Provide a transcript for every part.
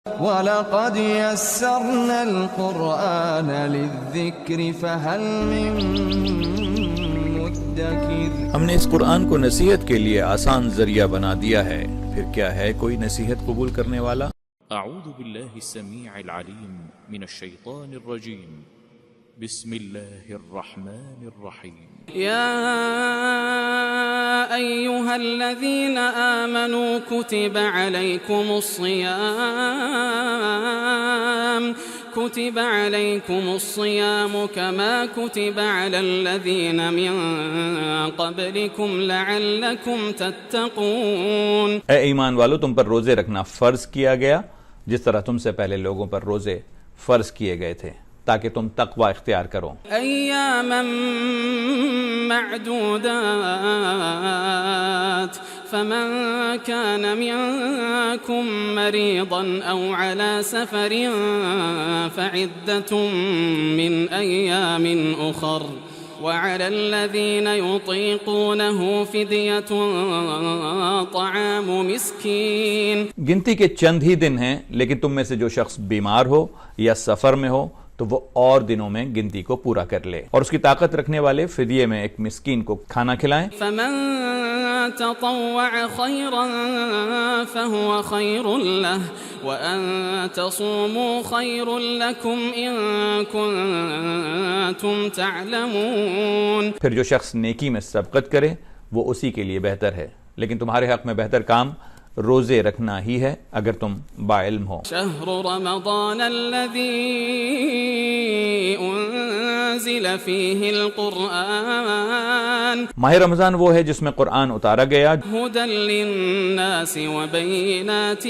وَلَقَدْ يَسَّرْنَا الْقُرْآنَ لِلذِّكْرِ فَهَلْ مِن مُدَّكِرٍ۔ ہم نے اس قرآن کو نصیحت کے لیے آسان ذریعہ بنا دیا ہے، پھر کیا ہے کوئی نصیحت قبول کرنے والا؟ اعوذ باللہ السمیع العلیم من الشیطان الرجیم، بسم اللہ الرحمن الرحیم۔ يا أيها الذين آمنوا كتب عليكم الصيام كما كتب على الذين من قبلكم لعلكم تتقون۔ اے ایمان والو، تم پر روزے رکھنا فرض کیا گیا جس طرح تم سے پہلے لوگوں پر روزے فرض کیے گئے تھے تاکہ تم تقوی اختیار کرو۔ ایاما معدودات فمن كان منكم مريضا أو على سفر فعدة من أيام أخر وعلى الذين يطيقونه فدية طعام مسكين۔ گنتی کے چند ہی دن ہیں، لیکن تم میں سے جو شخص بیمار ہو یا سفر میں ہو تو وہ اور دنوں میں گنتی کو پورا کر لے، اور اس کی طاقت رکھنے والے فدیے میں ایک مسکین کو کھانا کھلائیں۔ فمن تطوع خيرا فهو خير له وأن تصوموا خير لكم إن كنتم تعلمون۔ پھر جو شخص نیکی میں سبقت کرے وہ اسی کے لیے بہتر ہے، لیکن تمہارے حق میں بہتر کام روزے رکھنا ہی ہے اگر تم باعلم ہو۔ شهر رمضان الذي أنزل فيه القرآن، ماہ رمضان وہ ہے جس میں قرآن اتارا گیا، هدى للناس وبينات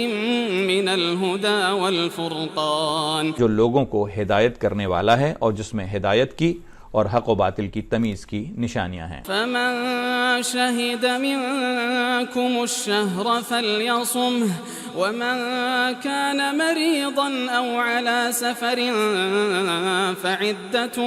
من الهدى والفرقان، جو لوگوں کو ہدایت کرنے والا ہے اور جس میں ہدایت کی اور حق و باطل کی تمیز کی نشانیاں ہیں۔ فمن شهد منكم الشهر فليصمه ومن كان مريضا أو على سفر فعدة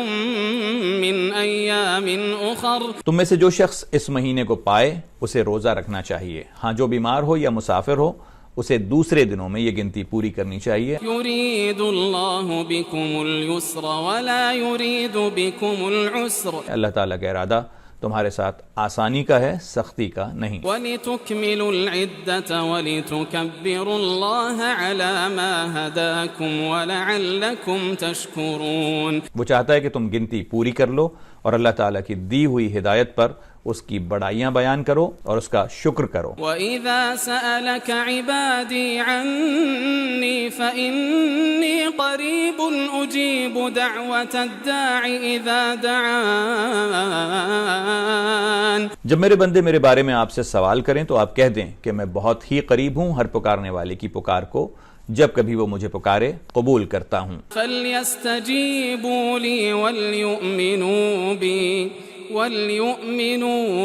من أيام أخر۔ تم میں سے جو شخص اس مہینے کو پائے اسے روزہ رکھنا چاہیے، ہاں جو بیمار ہو یا مسافر ہو اسے دوسرے دنوں میں یہ گنتی پوری کرنی چاہیے۔ يريد الله بكم اليسر ولا يريد بكم العسر، اللہ تعالیٰ کا ارادہ تمہارے ساتھ آسانی کا ہے، سختی کا نہیں۔ وَلِتُكْمِلُوا الْعِدَّةَ وَلِتُكَبِّرُوا اللَّهَ عَلَى مَا هَدَاكُمْ وَلَعَلَّكُمْ تَشْكُرُونَ۔ وہ چاہتا ہے کہ تم گنتی پوری کر لو اور اللہ تعالیٰ کی دی ہوئی ہدایت پر اس کی بڑائیاں بیان کرو اور اس کا شکر کرو۔ وَإِذَا سَأَلَكَ عِبَادِي عَنِّي فَإِنِّي قَرِيبٌ أُجِيبُ دَعْوَةَ الدَّاعِ إِذَا دَعَانِ۔ جب میرے بندے میرے بارے میں آپ سے سوال کریں تو آپ کہہ دیں کہ میں بہت ہی قریب ہوں ہر پکارنے والے کی پکار کو، جب کبھی وہ مجھے پکارے قبول کرتا ہوں۔ فَلْيَسْتَجِيبُوا لِي وَلْيُؤْمِنُوا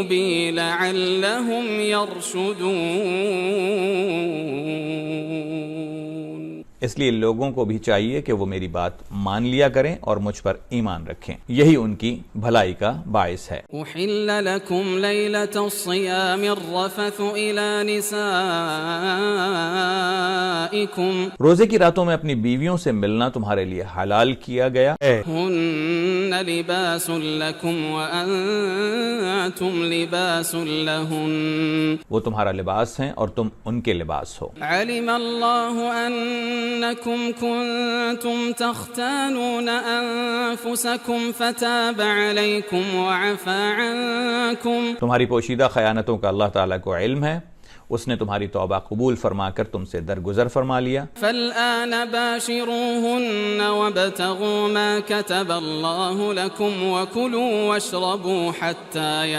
بِي لَعَلَّهُمْ يَرْشُدُونَ۔ اس لیے لوگوں کو بھی چاہیے کہ وہ میری بات مان لیا کریں اور مجھ پر ایمان رکھیں، یہی ان کی بھلائی کا باعث ہے۔ أُحِلَّ لَكُمْ لَيْلَةَ الصِّيَامِ الرَّفَثُ إِلَى نِسَائِكُمْ، روزے کی راتوں میں اپنی بیویوں سے ملنا تمہارے لیے حلال کیا گیا ہے۔ هُنَّ لِبَاسٌ لَكُمْ وَأَنْتُمْ لِبَاسٌ لَهُنَّ، وہ تمہارا لباس ہیں اور تم ان کے لباس ہو۔ عَلِمَ اللَّهُ أَنَّكُمْ كُنْتُمْ تَخْتَانُونَ أَنفُسَكُمْ فَتَابَ عَلَيْكُمْ وَعَفَا عَنْكُمْ، تمہاری پوشیدہ خیانتوں کا اللہ تعالیٰ کو علم ہے، اس نے تمہاری توبہ قبول فرما کر تم سے درگزر فرما لیا۔ فَالْآنَ بَاشِرُوهُنَّ وَابْتَغُوا مَا كَتَبَ اللَّهُ لَكُمْ وَكُلُوا وَاشْرَبُوا حَتَّى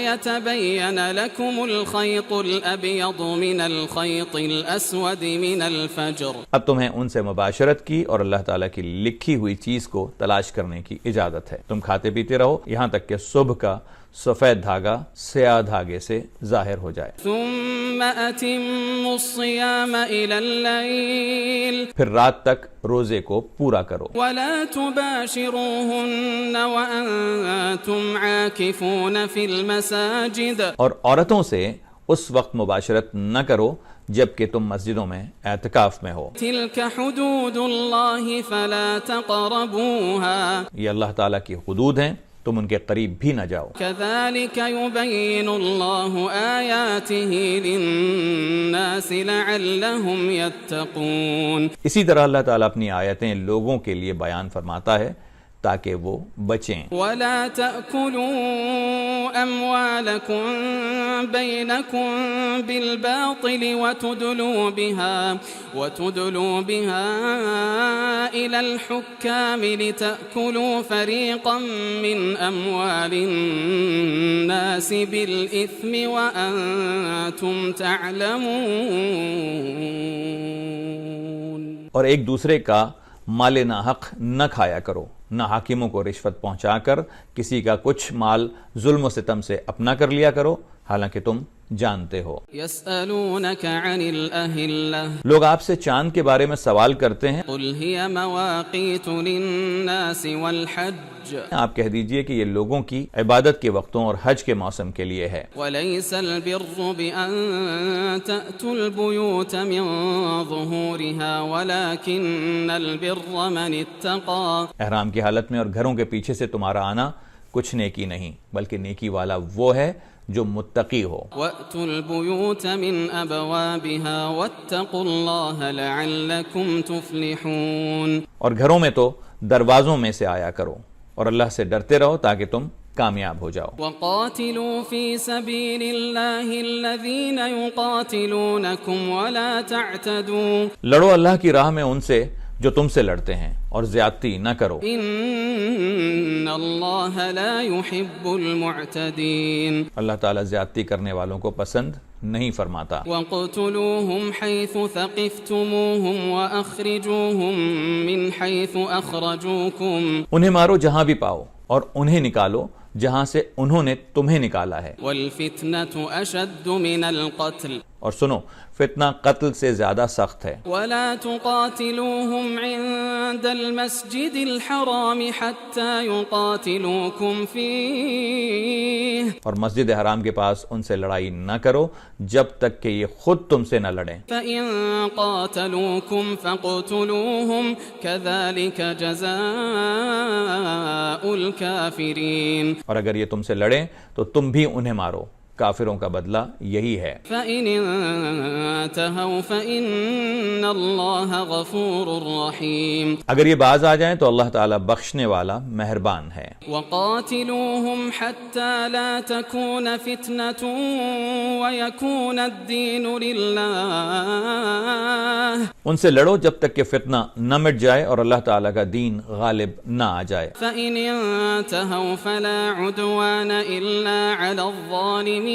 يَتَبَيَّنَ لَكُمُ الْخَيْطُ الْأَبْيَضُ مِنَ الْخَيْطِ الْأَسْوَدِ مِنَ الْفَجْرِ۔ اب تمہیں ان سے مباشرت کی اور اللہ تعالیٰ کی لکھی ہوئی چیز کو تلاش کرنے کی اجازت ہے۔ تم کھاتے پیتے رہو یہاں تک کہ صبح کا سفید دھاگا سیاہ دھاگے سے ظاہر ہو جائے۔ ثم أتموا الصيام إلى الليل، پھر رات تک روزے کو پورا کرو۔ ولا تباشروهن وأنتم عاكفون في المساجد، اور عورتوں سے اس وقت مباشرت نہ کرو جبکہ تم مسجدوں میں اعتکاف میں ہو۔ تلك حدود الله فلا تقربوها یہ اللہ تعالیٰ کی حدود ہیں، تم ان کے قریب بھی نہ جاؤ۔ كذلك يبين الله آياته للناس لعلهم يتقون۔ اسی طرح اللہ تعالیٰ اپنی آیتیں لوگوں کے لیے بیان فرماتا ہے تاکہ وہ بچیں۔ ولا تأكلوا أموالكم بينكم بالباطل وتدلوا بها إلى الحكام لتأكلوا فريقا من أموال الناس بالإثم وأنتم تعلمون۔ اور ایک دوسرے کا مال ناحق نہ کھایا کرو، نہ حاکموں کو رشوت پہنچا کر کسی کا کچھ مال ظلم و ستم سے اپنا کر لیا کرو، حالانکہ تم جانتے ہو۔ يسألونك عن الأهلة لوگ آپ سے چاند کے بارے میں سوال کرتے ہیں، قل هي مواقيت للناس والحج آپ کہہ دیجئے کہ یہ لوگوں کی عبادت کے وقتوں اور حج کے موسم کے لیے ہے۔ وليس البر بأن تأتوا البيوت من ظهورها ولكن البر من اتقى۔ احرام کی حالت میں اور گھروں کے پیچھے سے تمہارا آنا کچھ نیکی نہیں، بلکہ نیکی والا وہ ہے جو متقی ہو۔ وَأْتُوا الْبُيُوتَ مِنْ أَبْوَابِهَا وَاتَّقُوا اللَّهَ لَعَلَّكُمْ تُفْلِحُونَ۔ اور گھروں میں تو دروازوں میں سے آیا کرو اور اللہ سے ڈرتے رہو تاکہ تم کامیاب ہو جاؤ۔ وَقَاتِلُوا فِي سَبِيلِ اللَّهِ الَّذِينَ يُقَاتِلُونَكُمْ وَلَا تَعْتَدُوا۔ لڑو اللہ کی راہ میں ان سے جو تم سے لڑتے ہیں اور زیادتی نہ کرو۔ إِنَّ اللَّهَ لَا يُحِبُّ الْمُعْتَدِينَ۔ اللہ تعالیٰ زیادتی کرنے والوں کو پسند نہیں فرماتا۔ وَاقْتُلُوهُمْ حَيْثُ ثَقِفْتُمُوهُمْ وَأَخْرِجُوهُمْ مِنْ حَيْثُ أَخْرَجُوكُمْ۔ انہیں مارو جہاں بھی پاؤ اور انہیں نکالو جہاں سے انہوں نے تمہیں نکالا ہے۔ وَالْفِتْنَةُ أَشَدُّ مِنَ الْقَتْلِ۔ اور سنو، فتنہ قتل سے زیادہ سخت ہے۔ وَلَا تُقَاتِلُوهُمْ عِندَ الْمَسْجِدِ الْحَرَامِ حَتَّى يُقَاتِلُوكُمْ فِيهِ۔ اور مسجد حرام کے پاس ان سے لڑائی نہ کرو جب تک کہ یہ خود تم سے نہ لڑیں۔ فَإِن قَاتَلُوكُمْ فَاقْتُلُوهُمْ كَذَلِكَ جَزَاءُ الْكَافِرِينَ۔ اور اگر یہ تم سے لڑیں تو تم بھی انہیں مارو، کافروں کا بدلہ یہی ہے۔ فَإِنِ انتهوا فَإِنَّ اللَّهَ غَفُورٌ رَحِيمٌ۔ اگر یہ باز آ جائیں تو اللہ تعالیٰ بخشنے والا مہربان ہے۔ وَقَاتِلُوهُمْ حَتَّى لَا تَكُونَ فِتْنَةٌ وَيَكُونَ الدِّينُ لِلَّهِ۔ ان سے لڑو جب تک کہ فتنہ نہ مٹ جائے اور اللہ تعالیٰ کا دین غالب نہ آ جائے۔ فَإِنِ انتهوا فَلَا عُدْوَانَ إِلَّا عَلَى الظَّالِمِينَ۔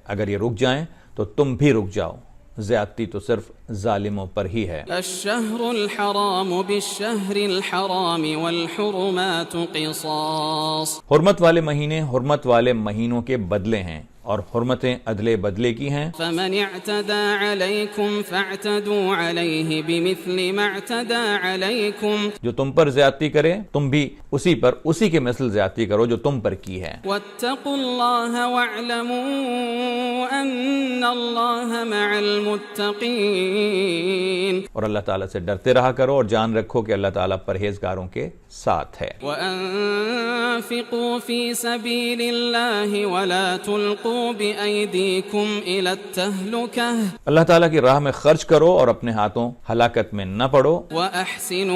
اگر یہ رک جائیں تو تم بھی رک جاؤ، زیادتی تو صرف ظالموں پر ہی ہے۔ الشہر الحرام بالشہر الحرام والحرمات قصاص۔ حرمت والے مہینے حرمت والے مہینوں کے بدلے ہیں اور حرمتیں عدلے بدلے کی ہیں۔ فمن اعتدى عليكم فاعتدوا عليه بمثل ما اعتدى عليكم۔ جو تم پر زیادتی کرے تم بھی اسی پر اسی کے مثل زیادتی کرو جو تم پر کی ہے۔ واتقوا الله واعلموا ان الله مع المتقين۔ اور اللہ تعالیٰ سے ڈرتے رہا کرو اور جان رکھو کہ اللہ تعالیٰ پرہیزگاروں کے ساتھ ہے۔ وانفقوا في سبيل الله ولا تلقوا بأيديكم إلى التهلكة۔ اللہ تعالیٰ کی راہ میں خرچ کرو اور اپنے ہاتھوں ہلاکت میں نہ پڑو۔ وأحسنوا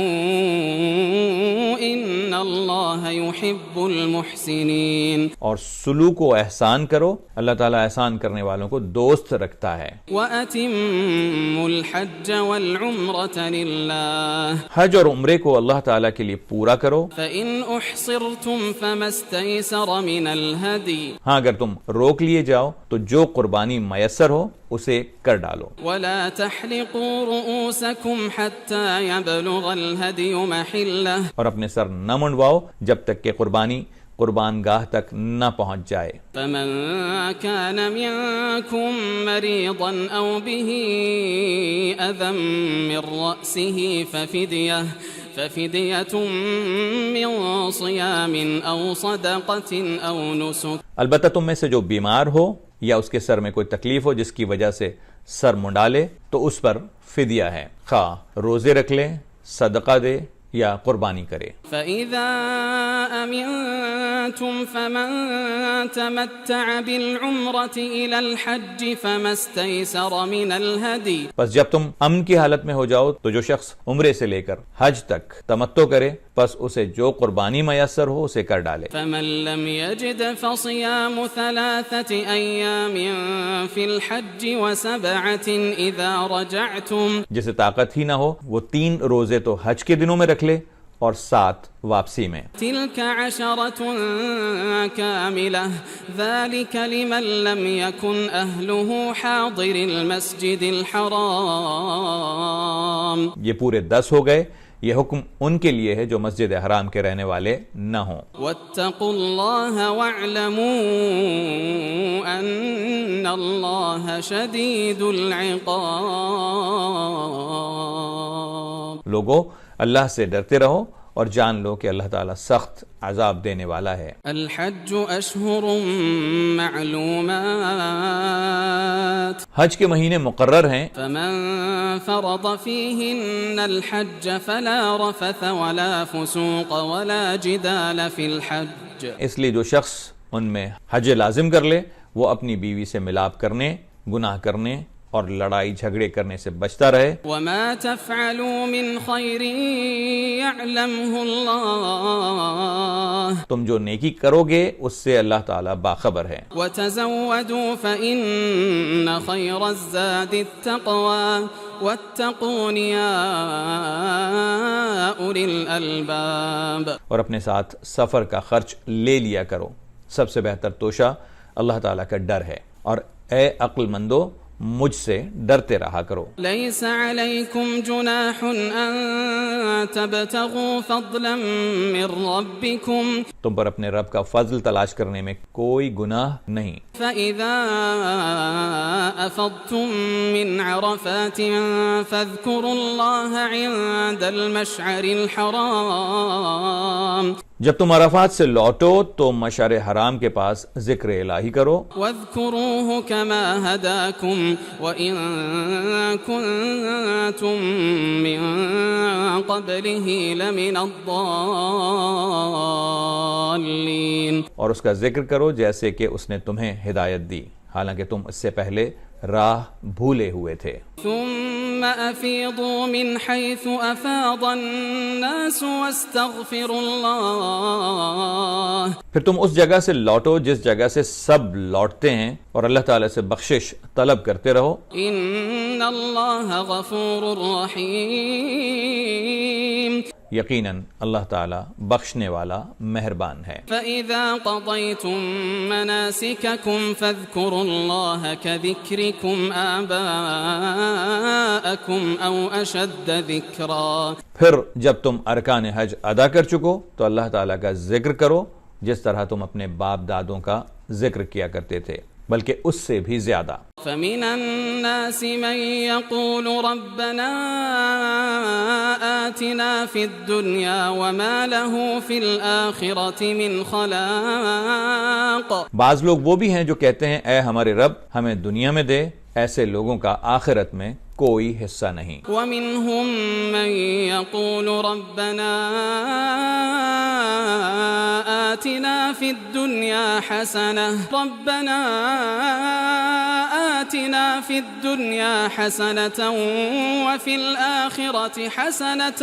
إن الله يحب المحسنين۔ اور سلوک و احسان کرو، اللہ تعالیٰ احسان کرنے والوں کو دوست رکھتا ہے۔ وأتموا الحج والعمرة لله۔ حج اور عمرے کو اللہ تعالیٰ کے لیے پورا کرو۔ فإن أحصرتم فما استيسر من الهدي۔ ہاں اگر تم روک لیے جاؤ تو جو قربانی میسر ہو اسے کر ڈالو۔ ولا تحلقوا رؤوسكم حتى يبلغ الهدي محله۔ اور اپنے سر نہ منڈواؤ جب تک کہ قربانی قربان گاہ تک نہ پہنچ جائے۔ فمن كان منكم مريضا أو به أذى من رأسه ففدية من صيام أو صدقة أو نسك۔ البتہ تم میں سے جو بیمار ہو یا اس کے سر میں کوئی تکلیف ہو جس کی وجہ سے سر منڈا لے تو اس پر فدیہ ہے، خواہ روزے رکھ لے، صدقہ دے یا قربانی کرے۔ فَإِذَا أَمِنْتُمْ فَمَنْ تَمَتَّعَ بِالْعُمْرَةِ إِلَى الْحَجِّ فَمَا اسْتَيْسَرَ مِنَ الْهَدِيِ۔ پس جب تم امن کی حالت میں ہو جاؤ تو جو شخص عمرے سے لے کر حج تک تمتع کرے پس اسے جو قربانی میسر ہو اسے کر ڈالے۔ فَمَنْ لَمْ يَجِدْ فَصِيَامُ 3 أَيَّامٍ فِي الْحَجِّ و7 إِذَا رَجَعْتُمْ۔ جسے طاقت ہی نہ ہو وہ 3 روزے تو حج کے دنوں میں رکھ لے اور 7 واپسی میں۔ تِلْكَ 10 كَامِلَةٌ ذَلِكَ لِمَنْ لَمْ يَكُنْ أَهْلُهُ حَاضِرِ الْمَسْجِدِ الْحَرَامِ۔ یہ پورے 10 ہو گئے۔ یہ حکم ان کے لیے ہے جو مسجد حرام کے رہنے والے نہ ہوں۔ وَاتَّقُوا اللَّهَ وَاعْلَمُوا أَنَّ اللَّهَ شَدِيدُ الْعِقَابِ۔ لوگو اللہ سے ڈرتے رہو اور جان لو کہ اللہ تعالیٰ سخت عذاب دینے والا ہے۔ الحج اشہر معلومات، حج کے مہینے مقرر ہیں، فمن فرض فیہن الحج فلا رفث ولا فسوق ولا جدال فی الحج۔ اس لیے جو شخص ان میں حج لازم کر لے وہ اپنی بیوی سے ملاپ کرنے، گناہ کرنے اور لڑائی جھگڑے کرنے سے بچتا رہے۔ وما تفعلوا من خیر یعلمہ اللہ، تم جو نیکی کرو گے اس سے اللہ تعالیٰ باخبر ہے۔ وتزودوا فإن خیر الزاد التقوى واتقون یا اولی الالباب۔ اور اپنے ساتھ سفر کا خرچ لے لیا کرو، سب سے بہتر توشہ اللہ تعالیٰ کا ڈر ہے، اور اے عقل مندو مجھ سے ڈرتے رہا کرو۔ لیس علیکم جناح ان تبتغوا فضلا من ربکم، تم پر اپنے رب کا فضل تلاش کرنے میں کوئی گناہ نہیں۔ فإذا أفضتم من عرفات فاذكروا الله عند المشعر الحرام، جب تم عرفات سے لوٹو تو مشعر حرام کے پاس ذکر الہی کرو، واذكروه كما هداكم وإن كنتم من قبله لمن الضالين، اور اس کا ذکر کرو جیسے کہ اس نے تمہیں ہدایت دی حالانکہ تم اس سے پہلے راہ بھولے ہوئے تھے۔ ثم أفيضوا من حيث أفاض الناس واستغفروا الله، پھر تم اس جگہ سے لوٹو جس جگہ سے سب لوٹتے ہیں اور اللہ تعالیٰ سے بخشش طلب کرتے رہو، ان اللہ غفور رحیم، یقیناً اللہ تعالیٰ بخشنے والا مہربان ہے۔ فَإِذَا قَضَيْتُم مَّنَاسِكَكُمْ فَاذْكُرُوا اللَّهَ كَذِكْرِكُمْ آبَاءَكُمْ أَوْ أَشَدَّ ذِكْرًا، پھر جب تم ارکان حج ادا کر چکو تو اللہ تعالیٰ کا ذکر کرو جس طرح تم اپنے باپ دادوں کا ذکر کیا کرتے تھے بلکہ اس سے بھی زیادہ۔ فَمِنَ النَّاسِ مَن يَقُولُ رَبَّنَا آتِنَا فِي الدُّنْيَا وَمَا لَهُ فِي الْآخِرَةِ مِنْ خَلَاقٍ، بعض لوگ وہ بھی ہیں جو کہتے ہیں اے ہمارے رب ہمیں دنیا میں دے، ایسے لوگوں کا آخرت میں کوئی حصہ نہیں۔ وَمِنْهُمْ مَن يَقُولُ رَبَّنَا آتِنَا فِي الدُّنْيَا حَسَنَةً رَبَّنَا آتِنَا فِي الدُّنْيَا حَسَنَةً وَفِي الْآخِرَةِ حَسَنَةً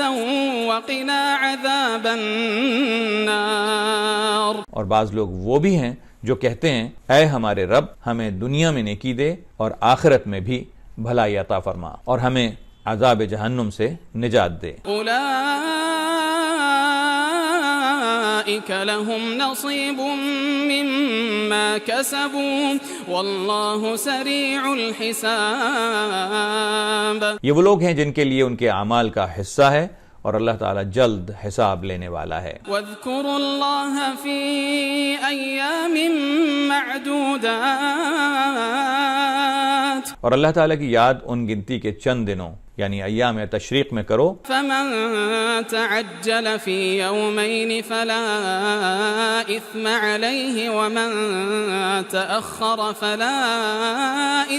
وَقِنَا عَذَابَ النَّارِ، اور بعض لوگ وہ بھی ہیں جو کہتے ہیں اے ہمارے رب ہمیں دنیا میں نیکی دے اور آخرت میں بھی بھلائی عطا فرما اور ہمیں عذاب جہنم سے نجات دے۔ اولئک لهم نصیب مما کسبوا واللہ سریع الحساب، یہ وہ لوگ ہیں جن کے لیے ان کے اعمال کا حصہ ہے اور اللہ تعالیٰ جلد حساب لینے والا ہے۔ واذکروا اللہ فی ایام معدودات، اور اللہ تعالیٰ کی یاد ان گنتی کے چند دنوں یعنی ایام تشریق میں کرو. فمن تعجل في يومين فلا إثم عليه ومن تأخر فلا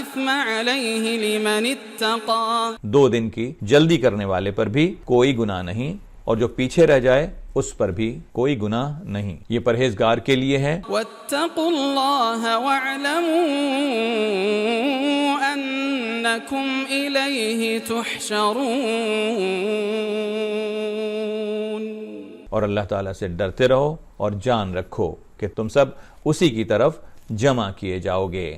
إثم عليه لمن اتقى. 2 دن کی جلدی کرنے والے پر بھی کوئی گناہ نہیں اور جو پیچھے رہ جائے اس پر بھی کوئی گناہ نہیں. یہ پرہیزگار کے لیے ہے. واتقوا الله واعلموا أنكم إليه تحشرون. اور اللہ تعالیٰ سے ڈرتے رہو اور جان رکھو کہ تم سب اسی کی طرف جمع کیے جاؤ گے.